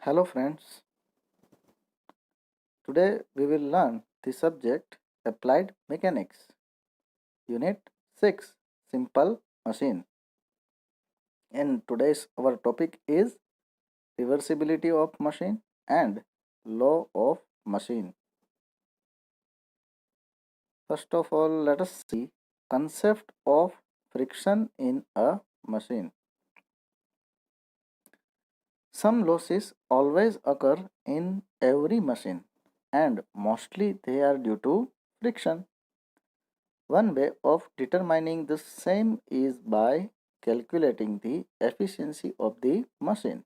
Hello friends, today we will learn the subject Applied Mechanics, Unit 6, Simple Machine. And today's our topic is reversibility of machine and law of machine. First of all, let us see concept of friction in a machine. Some losses always occur in every machine and mostly they are due to friction. One way of determining the same is by calculating the efficiency of the machine.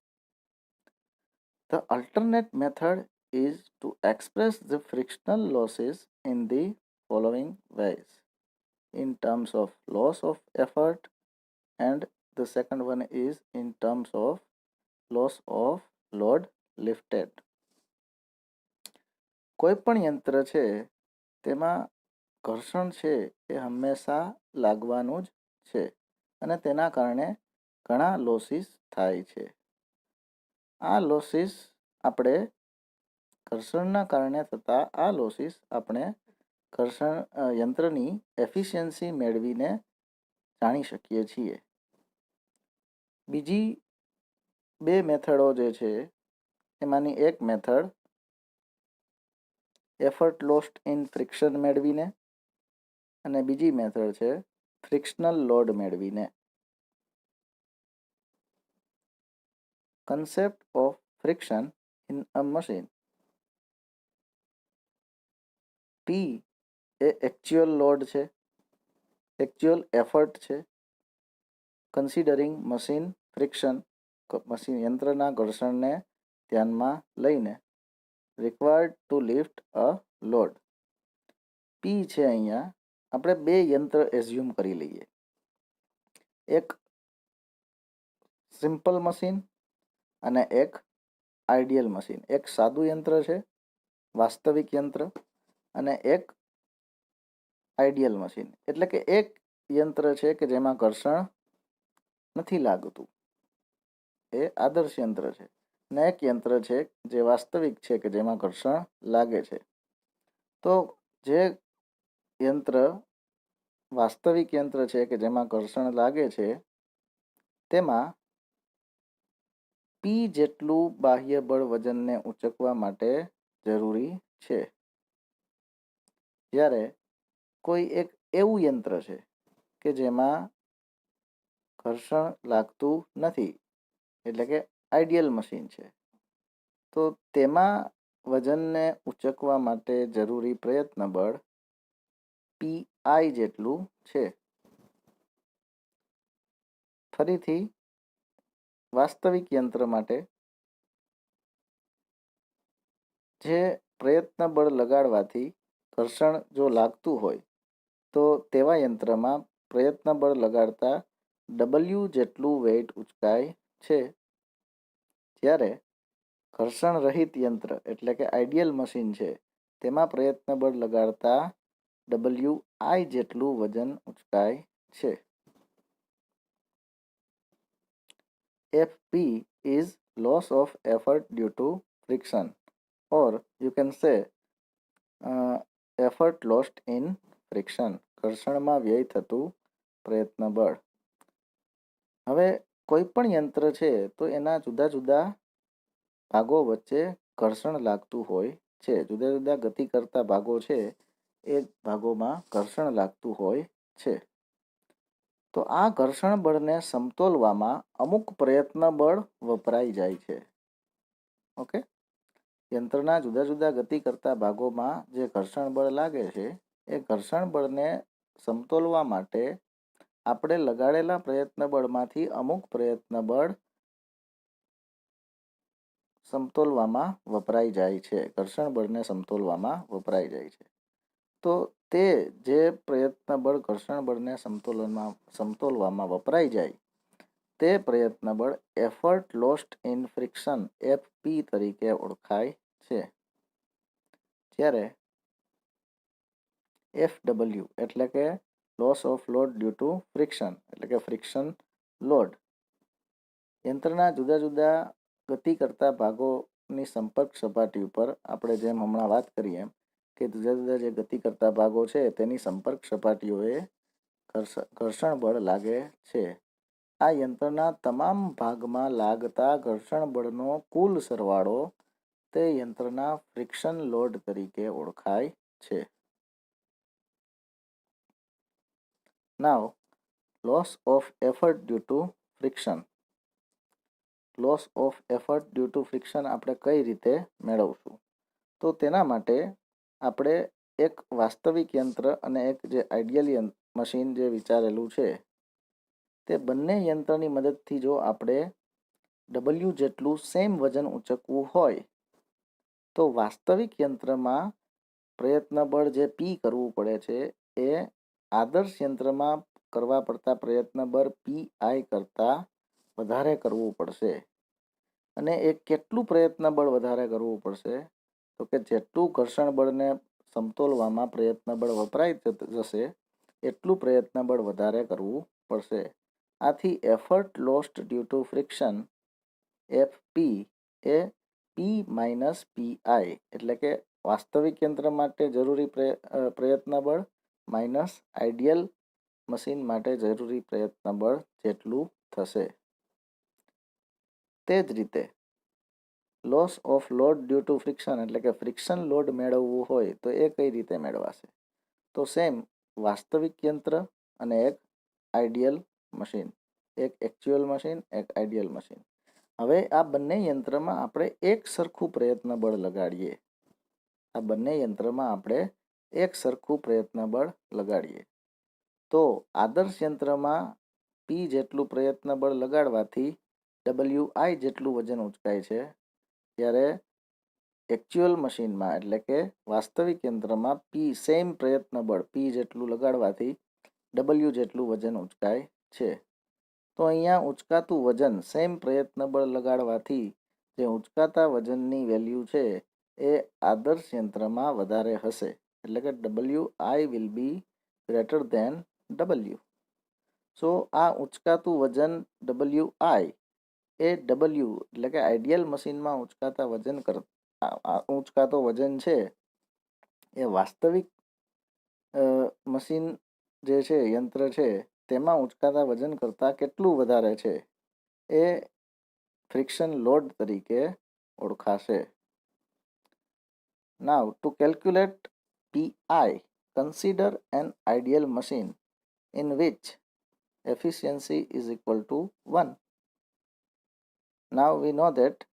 The alternate method is to express the frictional losses in the following ways in terms of loss of effort, and the second one is in terms of loss of load lifted. કોઈપણ યંત્ર છે તેમાં ઘર્ષણ છે એ હંમેશા લાગવાનું જ છે અને તેના કારણે ઘણા લોસીસ થાય છે. આ લોસીસ આપણે ઘર્ષણના કારણે થતા આ લોસીસ આપણે યંત્રની એફિશિયન્સી મેળવીને જાણી શકીએ છીએ. બીજી બે મેથડો જે છે એમાંની એક method effort lost in friction મેળવીને અને બીજી મેથડ છે ફ્રિક્શનલ લોડ મેળવીને. Concept of friction in a machine. P A actual load છે, actual effort છે. Considering machine friction, મશીન યંત્રના ઘર્ષણને ધ્યાનમાં લઈને required to lift a load. P છે અહીંયા આપણે બે યંત્ર એઝ્યુમ કરી લઈએ. એક સિમ્પલ મશીન અને એક આઈડિયલ મશીન. એક સાદું યંત્ર છે વાસ્તવિક યંત્ર અને એક આઈડિયલ મશીન એટલે કે એક યંત્ર છે કે જેમાં ઘર્ષણ નથી લાગતું, એ આદર્શ યંત્ર છે, અને એક યંત્ર છે જે વાસ્તવિક છે કે જેમાં ઘર્ષણ લાગે છે. તો જે યંત્ર વાસ્તવિક યંત્ર છે કે જેમાં ઘર્ષણ લાગે છે તેમાં પી જેટલું બાહ્ય બળ વજનને ઉંચકવા માટે જરૂરી છે. જ્યારે કોઈ એક એવું યંત્ર છે કે જેમાં ઘર્ષણ લાગતું નથી એટલે કે આઈડિયલ મશીન છે, તો તેમાં વજનને ઉંચકવા માટે જરૂરી પ્રયત્ન બળ પીઆઈ જેટલું છે. ફરીથી વાસ્તવિક યંત્ર માટે જે પ્રયત્ન બળ લગાડવાથી ઘર્ષણ જો લાગતું હોય તો તેવા યંત્રમાં પ્રયત્ન બળ લગાડતા ડબલ્યુ જેટલું વેઇટ ઉચકાય છે. જ્યારે ઘર્ષણ રહિત યંત્ર એટલે કે આઈડિયલ મશીન છે તેમાં પ્રયત્ન બળ લગાડતા ડબલ્યુ આઈ જેટલું વજન ઉચકાય છે. FP is loss of effort due to friction, or you can say effort lost in friction. ઘર્ષણમાં વ્યય થતું પ્રયત્ન બળ. હવે કોઈ પણ યંત્ર છે તો એના જુદા જુદા ભાગો વચ્ચે ઘર્ષણ લાગતું હોય છે. જુદા જુદા ગતિ કરતા ભાગો છે એ ભાગોમાં ઘર્ષણ લાગતું હોય છે. તો આ ઘર્ષણ બળને સમતોલવામાં અમુક પ્રયત્ન બળ વપરાઈ જાય છે. ઓકે, યંત્રના જુદા જુદા ગતિ કરતા ભાગોમાં જે ઘર્ષણ બળ લાગે છે એ ઘર્ષણ બળને સમતોલવા માટે આપણે લગાડેલા પ્રયત્ન બળમાંથી અમુક પ્રયત્ન બળ સમતોલવામાં વપરાઈ જાય છે. ઘર્ષણ બળને સમતોલવામાં વપરાઈ જાય છે. તો તે જે પ્રયત્ન બળ ઘર્ષણ બળને સમતોલવામાં વપરાઈ જાય તે પ્રયત્ન બળ effort lost in friction FP તરીકે ઓળખાય છે. જ્યારે એફડબલ્યુ એટલે કે loss of load due to friction એટલે કે ફ્રિક્શન લોડ યંત્રના જુદા જુદા ગતિ કરતા ભાગોની સંપર્ક સપાટી ઉપર આપણે જેમ હમણાં વાત કરીએ એમ કે જુદા જુદા જે ગતિ કરતા ભાગો છે તેની સંપર્ક સપાટીઓએ ઘર્ષણ બળ લાગે છે. આ યંત્રના તમામ ભાગમાં લાગતા ઘર્ષણ બળનો કુલ સરવાળો તે યંત્રના ફ્રિક્શન લોડ તરીકે ઓળખાય છે. Now loss of effort due to friction. Loss of effort due to friction આપણે કઈ રીતે મેળવશું? તો તેના માટે આપણે એક વાસ્તવિક યંત્ર અને એક જે આઈડિયલ મશીન જે વિચારેલું છે તે બંને યંત્રની મદદથી જો આપણે W જેટલું સેમ વજન ઉંચકવું હોય તો વાસ્તવિક યંત્રમાં પ્રયત્ન બળ જે P કરવું પડે છે એ આદર્શ યંત્રમાં કરવા પડતા પ્રયત્ન બળ PI કરતાં વધારે કરવું પડશે. અને એ કેટલું પ્રયત્ન બળ વધારે કરવું પડશે? તો કે જેટલું ઘર્ષણ બળને સમતોલવામાં પ્રયત્ન બળ વપરાઈ જશે એટલું પ્રયત્ન બળ વધારે કરવું પડશે. આથી effort lost due to friction FP એ P માઇનસ PI એટલે કે વાસ્તવિક યંત્ર માટે જરૂરી પ્રયત્ન બળ માઇનસ આઈડિયલ મશીન માટે જરૂરી પ્રયત્ન બળ જેટલું થશે. તે જ રીતે loss of load due to friction એટલે કે ફ્રિક્શન લોડ મેળવવું હોય તો એ કઈ રીતે મેળવાશે? તો સેમ વાસ્તવિક યંત્ર અને એક આઈડિયલ મશીન, એક એક્ચ્યુઅલ મશીન, એક આઈડિયલ મશીન. હવે આ બંને યંત્રમાં આપણે એક સરખું પ્રયત્ન બળ લગાડીએ. આ બંને યંત્રમાં આપણે એક સરખું પ્રયત્ન બળ લગાડીએ તો આદર્શ યંત્રમાં P જેટલું પ્રયત્ન બળ લગાડવાથી WI જેટલું વજન ઉંચકાય છે, જ્યારે એક્ચ્યુઅલ મશીનમાં એટલે કે વાસ્તવિક યંત્રમાં સેમ પ્રયત્ન બળ P જેટલું લગાડવાથી W જેટલું વજન ઉંચકાય છે. તો અહીંયા ઉંચકાતું વજન સેમ પ્રયત્ન બળ લગાડવાથી જે ઉંચકાતા વજનની વેલ્યુ છે એ આદર્શ યંત્રમાં વધારે હશે, એટલે કે WI will be greater than W. So આ ઉંચકાતું વજન WI એ W એટલે કે આઈડિયલ મશીનમાં ઉંચકાતો વજન છે એ વાસ્તવિક મશીન જે છે યંત્ર છે તેમાં ઉંચકાતા વજન કરતાં કેટલું વધારે છે એ ફ્રિક્શન લોડ તરીકે ઓળખાશે. Now to calculate PI, consider an ideal machine in which efficiency is equal to 1. Now we know that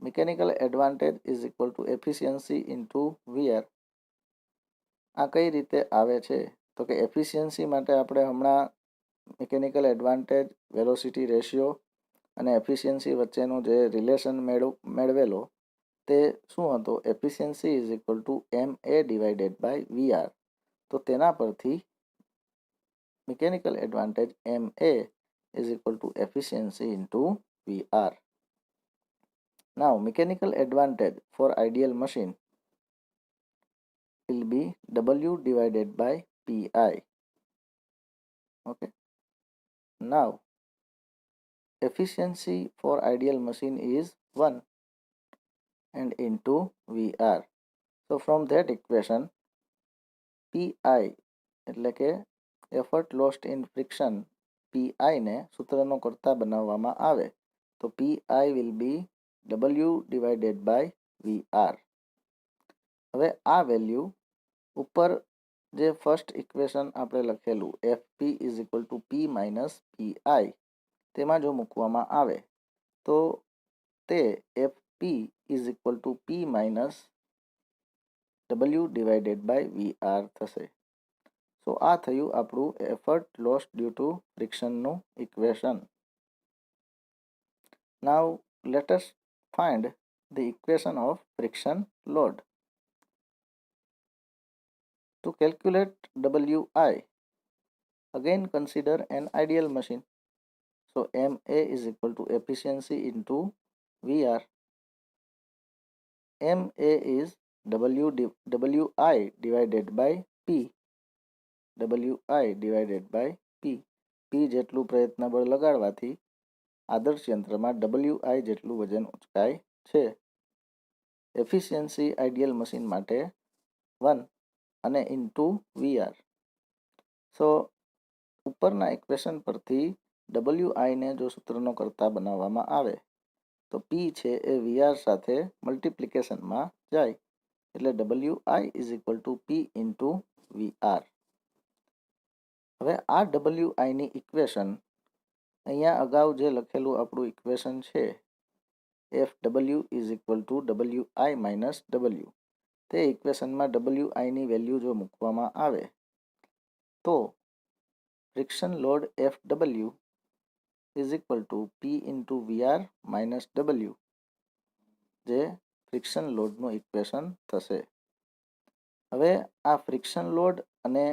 mechanical advantage is equal to efficiency into VR. આ કઈ રીતે આવે છે? તો કે એફિશિયન્સી માટે આપણે હમણાં મિકેનિકલ એડવાન્ટેજ, વેલોસિટી રેશિયો અને એફિશિયન્સી વચ્ચેનો જે રિલેશન મેળવેલો તે શું હતો? Efficiency is equal to MA divided by VR. તો તેના પરથી mechanical advantage MA is equal to efficiency into VR. Now mechanical advantage for ideal machine will be W divided by PI. Okay. Now efficiency for ideal machine is 1 and into VR. So from that equation PI એટલે કે effort lost in friction PI ને સૂત્રનો કરતા બનાવવામાં આવે તો PI will be W divided by VR. હવે આ વેલ્યુ ઉપર જે ફર્સ્ટ ઇક્વેશન આપણે લખેલું FP is equal to P minus PI તેમાં જો મૂકવામાં આવે તો તે FP is equal to P minus W divided by VR થશે. સો આ થયું આપણું એફર્ટ લોસ ડ્યુ ટુ ફ્રિક્શનનું equation. Now let us find the equation of friction load. To calculate WI, again consider an ideal machine. So MA is equal to efficiency into VR. MA is WI divided by P. WI divided by P. P જેટલું પ્રયત્ન બળ લગાડવાથી આદર્શ યંત્રમાં WI જેટલું વજન ઉંચકાય છે. Efficiency ideal machine માટે 1 અને into VR. સો ઉપરના ઇક્વેશન પરથી WIને જો સૂત્રનો કરતા બનાવવામાં આવે તો P છે એ VR સાથે મલ્ટિપ્લિકેશનમાં જાય, એટલે WI is equal to P into VR. હવે આ WIની ઇક્વેશન અહીંયા અગાઉ જે લખેલું આપણું ઇક્વેશન છે FW is equal two WI minus W, તે ઇક્વેશનમાં WIની વેલ્યુ જો મૂકવામાં આવે તો friction load FW is equal to P into VR minus W, જે ફ્રિક્શન લોડનું ઇક્વેશન થશે. હવે આ ફ્રિક્શન લોડ અને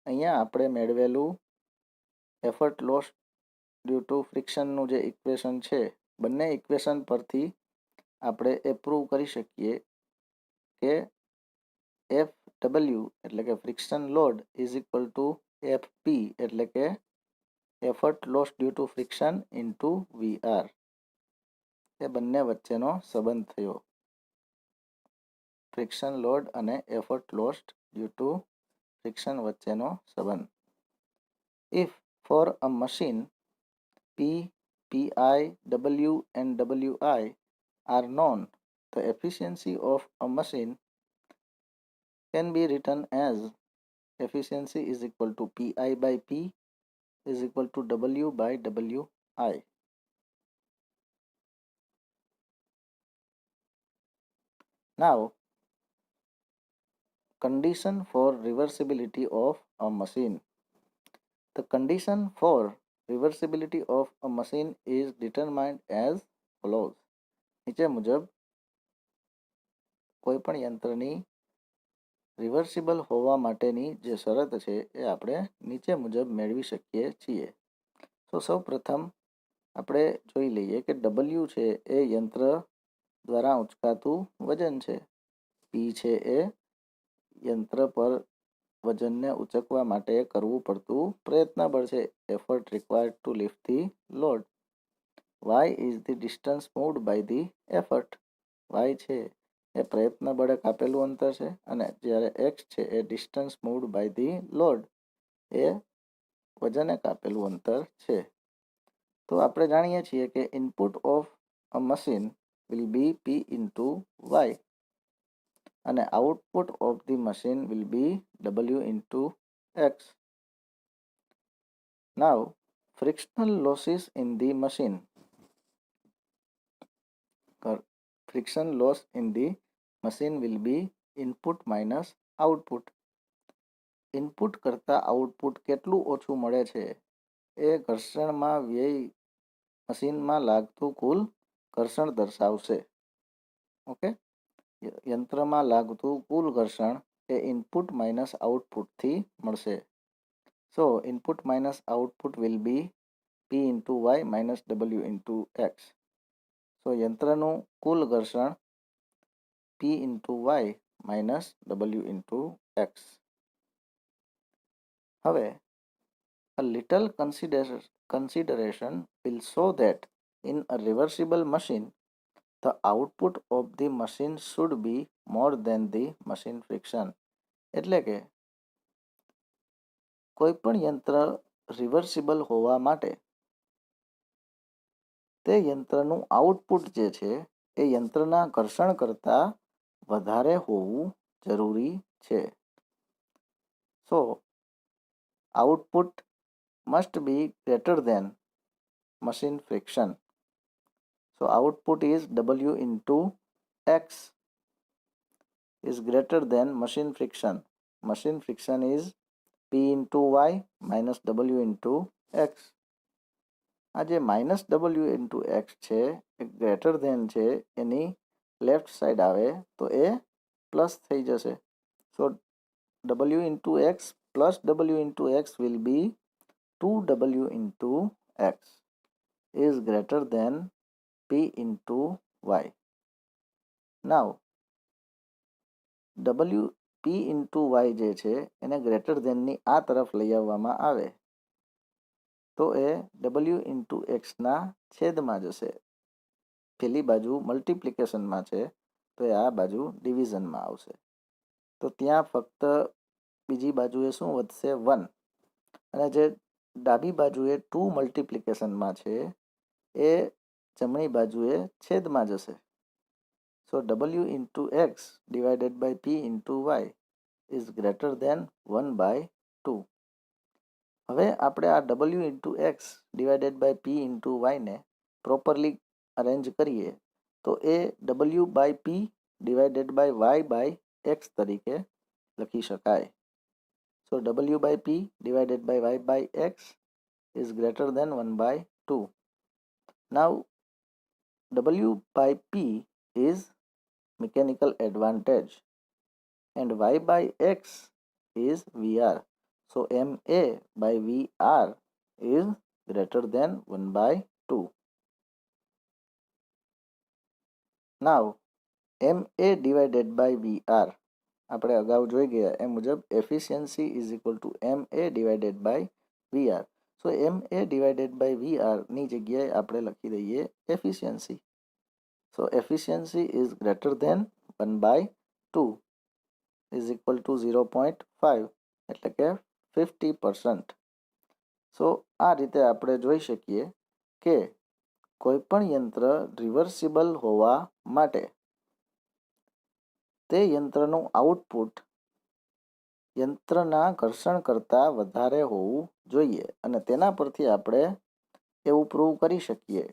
અહીંયા આપણે મેળવેલું એફર્ટ લોસ ડ્યુ ટુ ફ્રિક્શનનું જે ઇક્વેશન છે, બંને ઇક્વેશન પરથી આપણે એ પ્રૂવ કરી શકીએ કે FW એટલે કે friction load is equal to FP એટલે કે effort loss due to friction into VR. એ બંને વચ્ચેનો સંબંધ થયો, ફ્રિક્શન લોડ અને effort loss due to friction વચ્ચેનો સંબંધ. If for a machine P, PI, W and WI are known, the efficiency of a machine can be written as efficiency is equal to PI by P is equal to W by WI. Now, condition for reversibility of a machine. The condition for reversibility of a machine is determined as follows. નીચે મુજબ કોઈપણ યંત્રની reversible હોવા માટેની જે શરત છે એ આપણે નીચે મુજબ મેળવી શકીએ છીએ. તો સૌ પ્રથમ આપણે જોઈ લઈએ કે W છે એ યંત્ર દ્વારા ઉંચકાતું વજન છે. P છે એ યંત્ર પર વજનને ઉંચકવા માટે કરવું પડતું પ્રયત્નબળ છે, effort required to lift the load. Y is the distance moved by the effort. Y છે એ પ્રયત્ન બળે કાપેલું અંતર છે, અને જ્યારે X છે એ distance moved by the load, એ વજને કાપેલું અંતર છે. તો આપણે જાણીએ છીએ કે input of a machine will be P into Y અને output of the machine will be W into X. Now frictional losses in the machine. Friction loss in the machine will be input minus output. Input કરતાં output કેટલું ઓછું મળે છે એ ઘર્ષણમાં વ્યય મશીનમાં લાગતું કુલ ઘર્ષણ દર્શાવશે. ઓકે, યંત્રમાં લાગતું કુલ ઘર્ષણ એ ઇનપુટ માઇનસ આઉટપુટથી મળશે. So input minus output will be P into Y minus W into X. So યંત્રનું કુલ ઘર્ષણ P into Y minus W into X. હવે a little consideration will show that in a reversible machine, the output of the machine should be more than the machine friction. એટલે કે કોઈપણ યંત્ર reversible હોવા માટે તે યંત્રનું આઉટપુટ જે છે એ યંત્રના ઘર્ષણ કરતાં વધારે હોવું જરૂરી છે. સો output must be greater than machine friction. So output is W into X is greater than machine friction. Machine friction is P into Y minus W into X. આ જે માઇનસ W ઇન્ટુ એક્સ છે એ greater than છે, એની left side આવે તો એ plus થઈ જશે. સો W into x plus W into x will be 2W into X is greater than P into Y. Now, P into Y જે છે એને greater ધેનની આ તરફ લઈ આવવામાં આવે તો એ ડબલ્યુ ઇન્ટુ એક્સના છેદમાં જશે. પેલી બાજુ મલ્ટિપ્લિકેશનમાં છે તો એ આ બાજુ ડિવિઝનમાં આવશે. તો ત્યાં ફક્ત બીજી બાજુએ શું વધશે? 1. અને જે ડાબી બાજુએ 2 મલ્ટિપ્લિકેશનમાં છે એ જમણી બાજુએ છેદમાં જશે. So W into X divided by P into Y is greater than 1/2. હવે આપણે આ W into X divided by P into વાયને પ્રોપરલી અરેન્જ કરીએ તો એ W by P divided by Y by X તરીકે લખી શકાય. So W by P divided by Y by X is greater than 1/2. Now W by P is mechanical advantage and Y by X is VR. So MA by VR is greater than 1/2. Now MA divided by VR આપણે અગાઉ જોઈ ગયા એ મુજબ efficiency is equal to MA divided by VR. So MA divided by VR ની જગ્યાએ આપણે લખી દઈએ efficiency. So efficiency is greater than 1/2 is equal two 0.5 એટલે કે 50%. સો આ રીતે આપણે જોઈ શકીએ કે કોઈપણ યંત્ર રિવર્સિબલ હોવા માટે તે યંત્રનું આઉટપુટ યંત્રના ઘર્ષણ કરતાં વધારે હોવું જોઈએ અને તેના પરથી આપણે એવું પ્રૂવ કરી શકીએ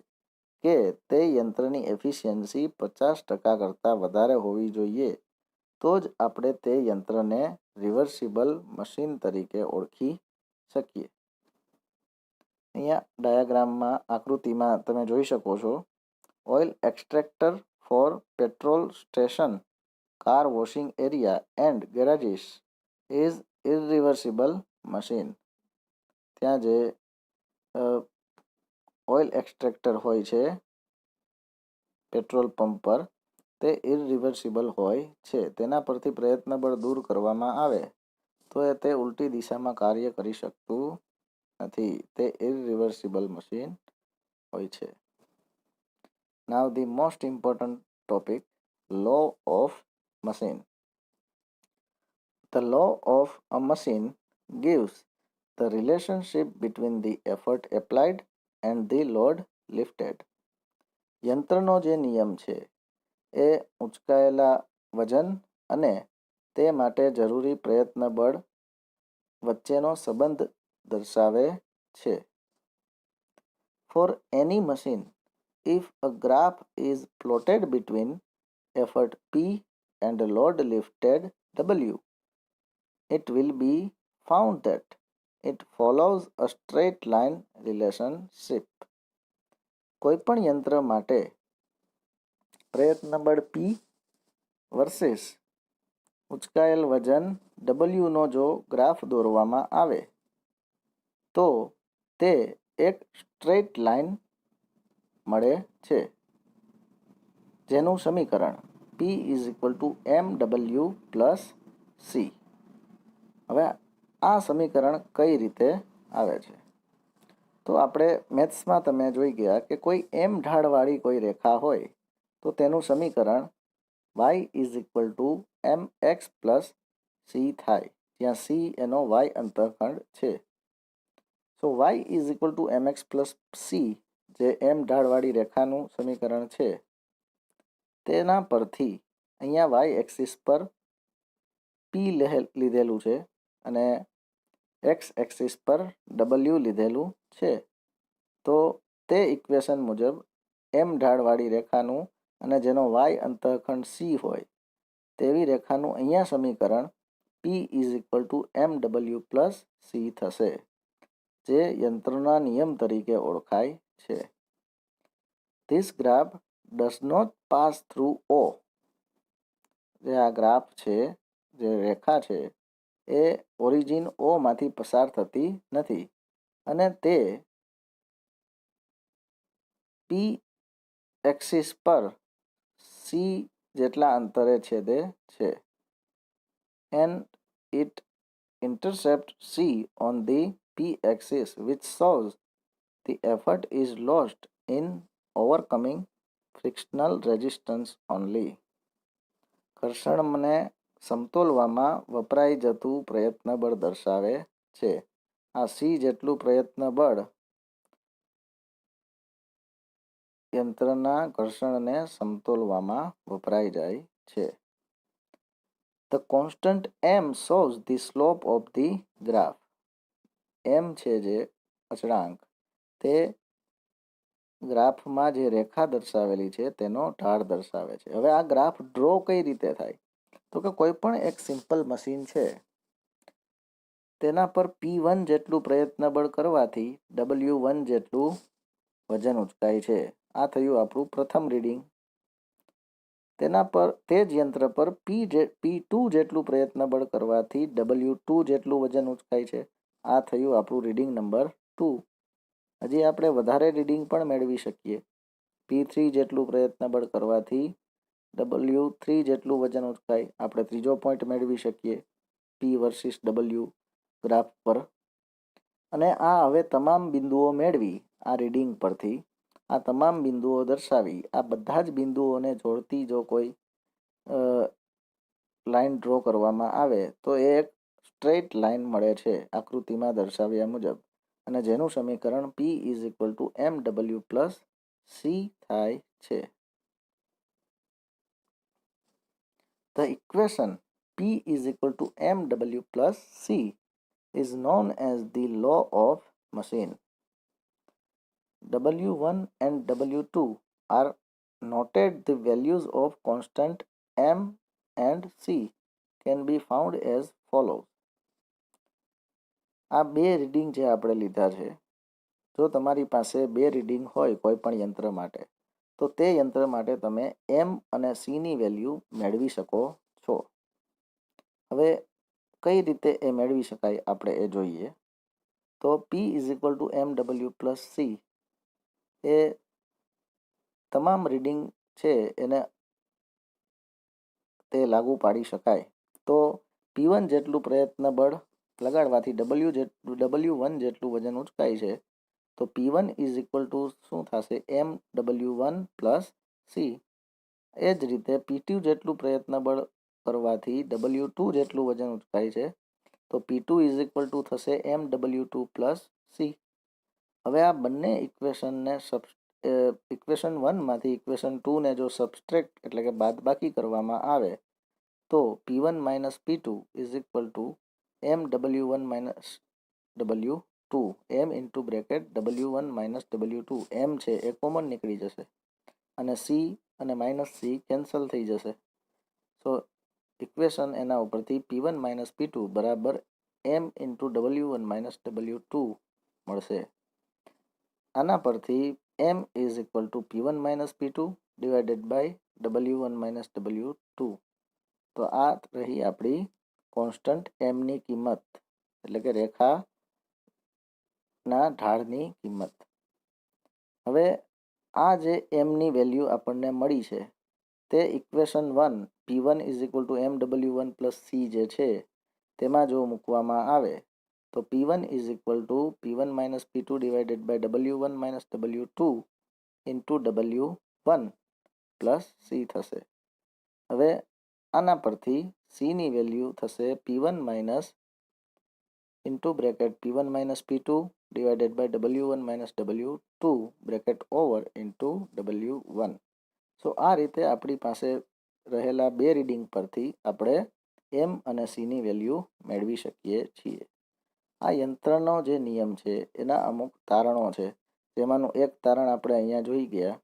કે તે યંત્રની એફિશિયન્સી 50% કરતાં વધારે હોવી જોઈએ તો જ આપણે તે યંત્રને રિવર્સિબલ મશીન તરીકે ઓળખી શકીએ. અહીંયા ડાયાગ્રામમાં આકૃતિમાં તમે જોઈ શકો છો oil extractor for petrol station, car washing area and garages is irreversible machine. ત્યાં જે ઓઇલ એક્સ્ટ્રેક્ટર હોય છે પેટ્રોલ પંપ પર તે ઇરિવર્સિબલ હોય છે. તેના પરથી પ્રયત્ન બળ દૂર કરવામાં આવે તો એ તે ઉલટી દિશામાં કાર્ય કરી શકતું નથી. તે ઇરિવર્સિબલ મશીન હોય છે. Now the most important topic, law of machine. The law of a machine gives the relationship between the effort applied and the load lifted. યંત્રનો જે નિયમ છે એ ઉંચકાયેલા વજન અને તે માટે જરૂરી પ્રયત્ન બળ વચ્ચેનો સંબંધ દર્શાવે છે. For any machine, if a graph is plotted between effort P and load lifted W, it will be found that it follows a straight line relationship. કોઈપણ યંત્ર માટે પ્રયત્ન બળ P વર્સિસ ઉચકાયેલ વજન Wનો જો ગ્રાફ દોરવામાં આવે તો તે એક સ્ટ્રેટ લાઇન મળે છે જેનું સમીકરણ P is equal to MW plus C. હવે આ સમીકરણ કઈ રીતે આવે છે તો આપણે મેથ્સમાં તમે જોઈ ગયા કે કોઈ એમ ઢાળવાળી કોઈ રેખા હોય તો તેનું સમીકરણ y is equal two mx plus c થાય, જ્યાં c એનો y અંતઃખંડ છે. સો y is equal two mx plus c જે એમ ઢાળવાળી રેખાનું સમીકરણ છે તેના પરથી અહીંયા વાય એક્સિસ પર P લીધેલું છે અને એક્સ એક્સિસ પર W લીધેલું છે. તો તે ઇક્વેશન મુજબ એમ ઢાળવાળી રેખાનું અને જેનો વાય અંતઃખંડ C હોય તેવી રેખાનું અહીંયા સમીકરણ P is equal to MW plus C થશે, જે યંત્રના નિયમ તરીકે ઓળખાય છે. This graph does not pass through O. જે આ ગ્રાફ છે, જે રેખા છે એ ઓરિજિન O માંથી પસાર થતી નથી અને તે P એક્સિસ પર C જેટલા અંતરે છેદે છે. And it intercept C on the P axis which shows the effort is lost in overcoming frictional resistance only. ઘર્ષણને સમતોલવામાં વપરાઈ જતું પ્રયત્ન બળ દર્શાવે છે. આ સી જેટલું પ્રયત્ન બળ યંત્રના ઘર્ષણને સમતોલવામાં વપરાઈ જાય છે. The constant M shows the slope of the graph. M છે જે અચળાંક, તે ગ્રાફમાં જે રેખા દર્શાવેલી છે તેનો ઢાળ દર્શાવે છે. હવે આ ગ્રાફ ડ્રો કઈ રીતે થાય? તો કે કોઈ પણ એક સિમ્પલ મશીન છે તેના પર P1 જેટલું પ્રયત્ન બળ કરવાથી W1 જેટલું વજન ઉચકાય છે. આ થયું આપણું પ્રથમ રીડિંગ. તેના પર તે જ યંત્ર પર P2 જેટલું પ્રયત્ન બળ કરવાથી W2 જેટલું વજન ઉચકાય છે. આ થયું આપણું રીડિંગ નંબર 2. હજી આપણે વધારે રીડિંગ પણ મેળવી શકીએ. P3 જેટલું પ્રયત્ન બળ કરવાથી W3 જેટલું વજન ઉચકાય. આપણે ત્રીજો પોઈન્ટ મેળવી શકીએ P વર્સિસ W ગ્રાફ પર. અને આ હવે તમામ બિંદુઓ મેળવી આ રીડિંગ પરથી આ તમામ બિંદુઓ દર્શાવી આ બધા જ બિંદુઓને જોડતી જો કોઈ લાઈન ડ્રો કરવામાં આવે તો એ એક સ્ટ્રેટ લાઈન મળે છે આકૃતિમાં દર્શાવ્યા મુજબ, અને જેનું સમીકરણ P is equal to MW plus C થાય છે. The equation P is equal to MW plus C is known as the law of machine. W1 and W2 are noted. The values of constant M and C can be found as follows. આ બે reading જે આપણે લીધા છે, જો તમારી પાસે બે રીડિંગ હોય કોઈ પણ યંત્ર માટે તો તે યંત્ર માટે તમે એમ અને સીની વેલ્યુ મેળવી શકો છો. હવે કઈ રીતે એ મેળવી શકાય આપણે એ જોઈએ. તો P is equal to MW plus C એ તમામ રીડિંગ છે એને તે લાગુ પાડી શકાય. તો P1 જેટલું પ્રયત્ન બળ લગાડવાથી W1 જેટલું વજન ઉચકાય છે. તો P1 ઇઝ ઇક્વલ ટુ શું થશે? MW1 plus C. એ જ રીતે P2 જેટલું પ્રયત્ન બળ કરવાથી W2 જેટલું વજન ઉચકાય છે. તો P2 ઇઝ ઇક્વલ ટુ થશે MW2 પ્લસ સી. હવે આ બંને ઇક્વેશનને ઇક્વેશન 1માંથી ઇક્વેશન 2ને જો સબસ્ટ્રેક્ટ એટલે કે બાદબાકી કરવામાં આવે તો P1 minus P2 is equal to MW1 minus W2 M into bracket W1 minus W2. M છે એ કોમન નીકળી જશે અને C અને માઇનસ C કેન્સલ થઈ જશે. સો ઇક્વેશન એના ઉપરથી P1 માઇનસ P2 બરાબર M into W1 minus W2 મળશે. આના પરથી M is equal to P1 minus P2 divided by W1 minus W2. તો આ રહી આપણી કોન્સ્ટન્ટ એમની કિંમત, એટલે કે રેખાના ઢાળની કિંમત. હવે આ જે એમની વેલ્યુ આપણને મળી છે તે equation 1 P1 is equal to MW1 plus C જે છે તેમાં જો મૂકવામાં આવે તો P1 is equal to P1 minus P2 divided by W1 minus W2 into W1 plus C થશે. હવે આના પરથી સીની વેલ્યુ થશે P1 minus into bracket P1 minus P2 divided by W1 minus W2 bracket over into W1. So આ રીતે આપણી પાસે રહેલા બે રીડિંગ પરથી આપણે એમ અને સીની વેલ્યુ મેળવી શકીએ છીએ. આ યંત્રનો જે નિયમ છે એના અમુક તારણો છે, જેમાંનું એક તારણ આપણે અહીંયા જોઈ ગયા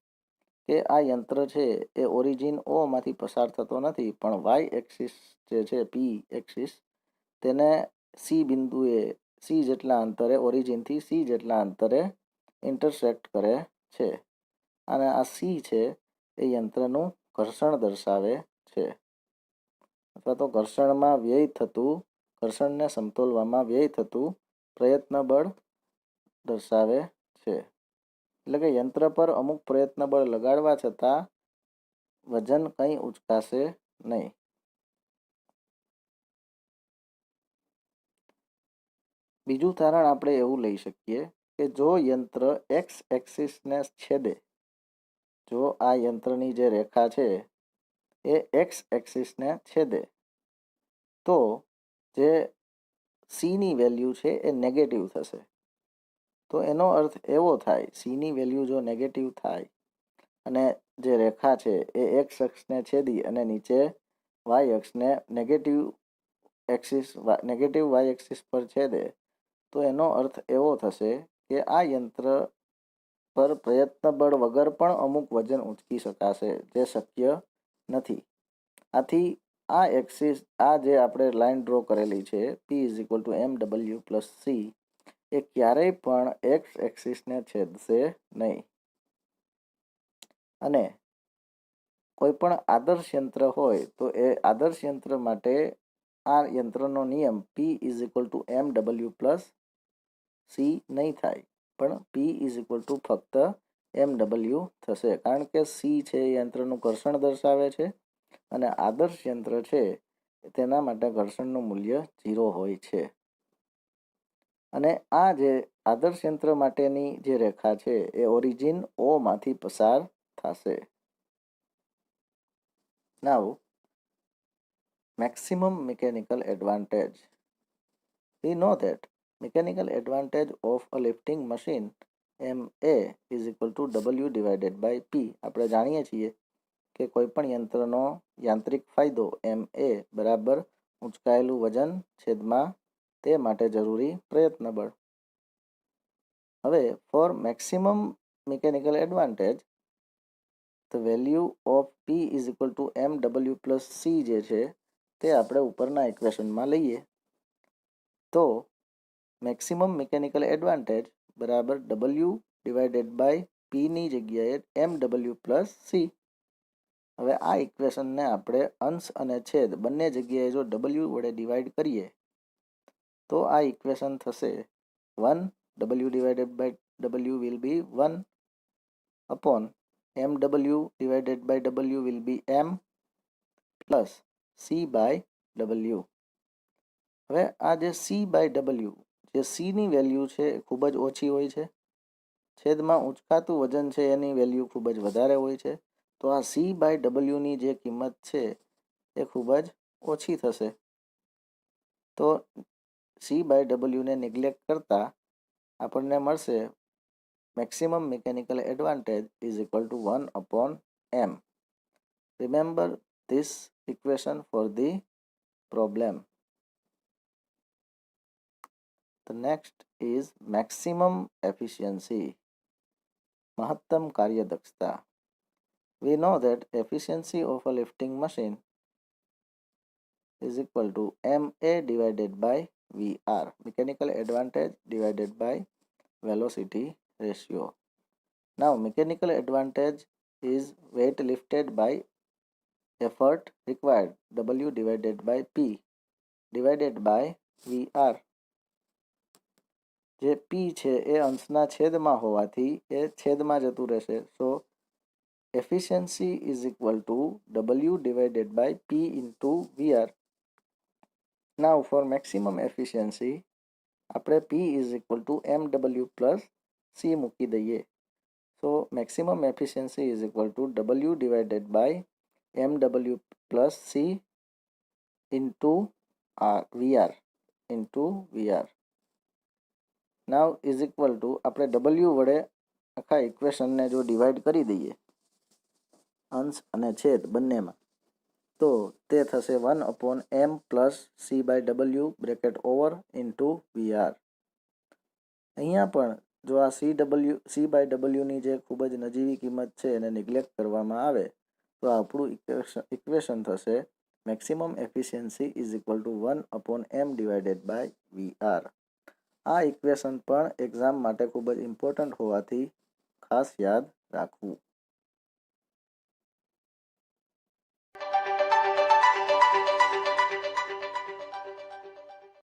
કે આ યંત્ર છે એ ઓરિજિન ઓમાંથી પસાર થતો નથી, પણ વાય એક્સિસ જે છે પી એક્સિસ તેને સી બિંદુએ સી જેટલા અંતરે ઓરિજિનથી સી જેટલા અંતરે ઇન્ટરસેક્ટ કરે છે. અને આ સી છે એ યંત્રનું ઘર્ષણ દર્શાવે છે, અથવા તો ઘર્ષણને સમતોલવામાં વ્યય થતું પ્રયત્ન બળ દર્શાવે છે. એટલે કે યંત્ર પર અમુક પ્રયત્ન બળ લગાડવા છતાં વજન કંઈ ઉચકાશે નહીં. બીજું તારણ આપણે એવું લઈ શકીએ કે જો યંત્ર એક્સ એક્સિસને છેદે, જો આ યંત્રની જે રેખા છે એ એક્સ એક્સિસને છેદે તો જે સીની વેલ્યુ છે એ નેગેટિવ થશે. તો એનો અર્થ એવો થાય, સીની વેલ્યુ જો નેગેટિવ થાય અને જે રેખા છે એ એક્સ અક્ષને છેદી અને નીચે વાય અક્ષને નેગેટિવ વાય એક્સિસ પર છેદે, તો એનો અર્થ એવો થશે કે આ યંત્ર પર પ્રયત્ન બળ વગર પણ અમુક વજન ઉંચકી શકાશે, જે શક્ય નથી. આથી આ એક્સિસ, આ જે આપણે લાઈન ડ્રો કરેલી છે P=mw+c, એ ક્યારેય પણ એક્સ એક્સિસને છેદશે નહીં. અને કોઈ પણ આદર્શ યંત્ર હોય તો એ આદર્શ યંત્ર માટે આ યંત્રનો નિયમ P=mw+c નહીં થાય, પણ P=ફક્ત mw થશે, કારણ કે c છે એ યંત્રનું ઘર્ષણ દર્શાવે છે અને આદર્શ યંત્ર છે તેના માટે ઘર્ષણનું મૂલ્ય 0 હોય છે. અને આ જે આદર્શ યંત્ર માટેની જે રેખા છે એ ઓરિજિન O માંથી પસાર થશે. Now, maximum mechanical advantage. We know that mechanical advantage of a lifting machine MA=W/P. આપણે જાણીએ છીએ કે કોઈપણ યંત્રનો યાંત્રિક ફાયદો MA બરાબર ઊંચકાયેલું વજન છેદમાં તે માટે જરૂરી પ્રયત્ન બળ. હવે for maximum mechanical advantage, the value of P=mw+c જે છે તે આપણે ઉપરના ઇક્વેશનમાં લઈએ તો મેક્સિમમ મિકેનિકલ એડવાન્ટેજ બરાબર W/P ની જગ્યાએ mw+c. હવે આ ઇક્વેશનને આપણે અંશ અને છેદ બંને જગ્યાએ જો W વડે ડિવાઈડ કરીએ તો આ ઇક્વેશન થશે 1. W/W will be 1 upon mw/W will be m plus c/W. હવે આ જે c/W, જે c ની વેલ્યુ છે એ ખૂબ જ ઓછી હોય છે, છેદમાં ઊંચકાતું વજન છે એની વેલ્યુ ખૂબ જ વધારે હોય છે, તો આ c/W ની જે કિંમત છે એ ખૂબ જ ઓછી થશે. તો c/W ને નેગ્લેક્ટ કરતા આપણને મળશે maximum mechanical advantage =1/m. Remember this equation for the problem. The next is maximum efficiency. મહત્તમ કાર્યદક્ષતા. We know that efficiency of a lifting machine is equal to MA/VR, mechanical advantage divided by velocity ratio. Now mechanical advantage is weight lifted by effort required, W/P divided by VR. જે P છે એ અંશના છેદમાં હોવાથી એ છેદમાં જતું રહેશે, સો efficiency =W/P into VR. Now for maximum efficiency આપણે P=mw+c મૂકી દઈએ. So maximum efficiency W/mw+c into VR. Now આપણે W વડે આખા ઇક્વેશનને જો ડિવાઈડ કરી દઈએ અંશ અને છેદ બંનેમાં, તો તે થશે 1/m + c/W bracket over into VR. અહીંયા પણ જો આ c/Wની જે ખૂબ જ નજીવી કિંમત છે એને નિગ્લેક્ટ કરવામાં આવે તો આપણું ઇક્વેશન થશે મેક્સિમમ એફિશિયન્સી =1/m/VR. આ ઇક્વેશન પણ એક્ઝામ માટે ખૂબ જ ઇમ્પોર્ટન્ટ હોવાથી ખાસ યાદ રાખવું.